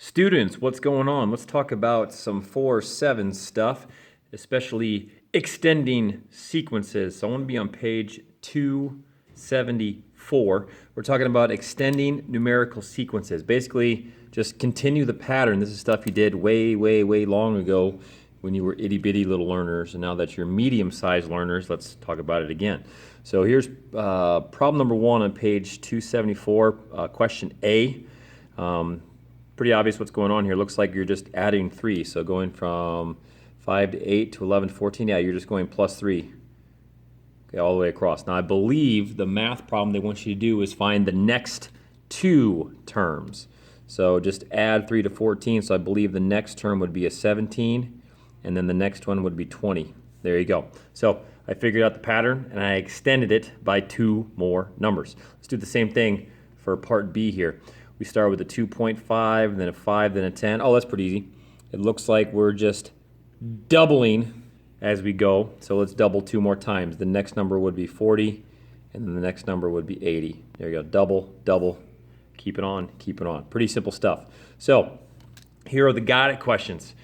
Students, what's going on? Let's talk about some 4-7 stuff, especially extending sequences. So I want to be on page 274. We're talking about extending numerical sequences. Basically, just continue the pattern. This is stuff you did way long ago when you were itty-bitty little learners, and now that you're medium-sized learners, let's talk about it again. So here's problem number 1 on page 274, question A. Pretty obvious what's going on here. Looks like you're just adding 3. So going from 5 to 8 to 11 to 14, yeah, you're just going plus 3. Okay, all the way across. Now I believe the math problem they want you to do is find the next 2 terms. So just add 3 to 14. So I believe the next term would be a 17, and then the next one would be 20. There you go. So I figured out the pattern, and I extended it by 2 more numbers. Let's do the same thing for part B here. We start with a 2.5, then a 5, then a 10. Oh, that's pretty easy. It looks like we're just doubling as we go. So let's double 2 more times. The next number would be 40, and then the next number would be 80. There you go. Double, double. Keep it on, keep it on. Pretty simple stuff. So here are the got it questions.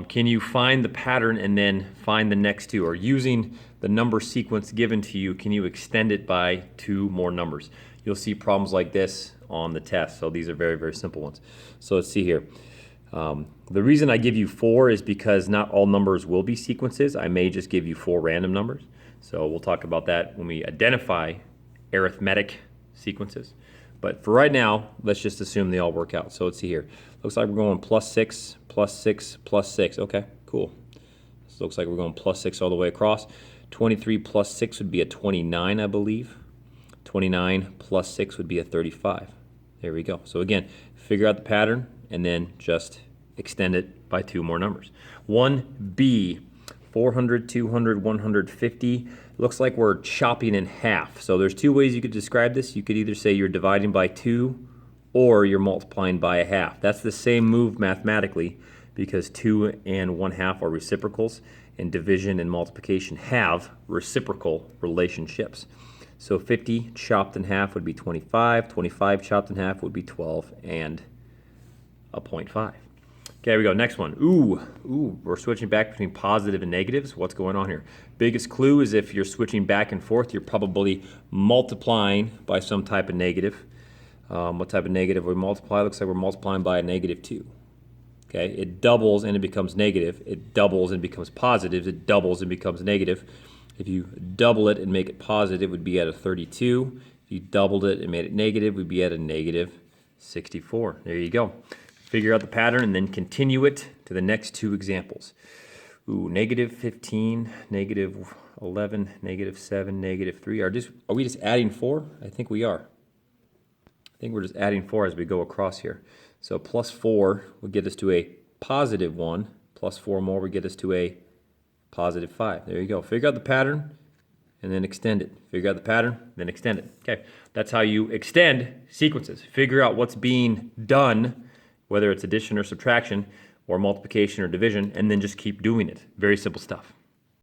Can you find the pattern and then find the next 2? Or using the number sequence given to you, can you extend it by 2 more numbers? You'll see problems like this on the test. So these are very simple ones. So let's see here. The reason I give you 4 is because not all numbers will be sequences. I may just give you 4 random numbers. So we'll talk about that when we identify arithmetic sequences. But for right now, let's just assume they all work out. So let's see here. Looks like we're going plus 6, plus 6, plus 6. Okay, cool. This looks like we're going plus 6 all the way across. 23 plus 6 would be a 29, I believe. 29 plus 6 would be a 35. There we go. So again, figure out the pattern and then just extend it by 2 more numbers. 1B, 400, 200, 150. Looks like we're chopping in half. So there's 2 ways you could describe this. You could either say you're dividing by 2 or you're multiplying by a half. That's the same move mathematically because 2 and 1/2 are reciprocals, and division and multiplication have reciprocal relationships. So 50 chopped in half would be 25. 25 chopped in half would be 12 and a 0.5. Okay, here we go. Next one. We're switching back between positive and negatives. What's going on here? Biggest clue is if you're switching back and forth, you're probably multiplying by some type of negative. What type of negative we multiply? Looks like we're multiplying by a -2. Okay, it doubles and it becomes negative. It doubles and becomes positive. It doubles and becomes negative. If you double it and make it positive, it would be at a 32. If you doubled it and made it negative, we'd be at a -64. There you go. Figure out the pattern and then continue it to the next 2 examples. -15, -11, -7, -3. Are we just adding 4? I think we are. I think we're just adding 4 as we go across here. So plus 4 would get us to a +1. Plus 4 more would get us to a +5. There you go. Figure out the pattern and then extend it. Figure out the pattern, then extend it. Okay, that's how you extend sequences. Figure out what's being done, whether it's addition or subtraction or multiplication or division, and then just keep doing it. Very simple stuff.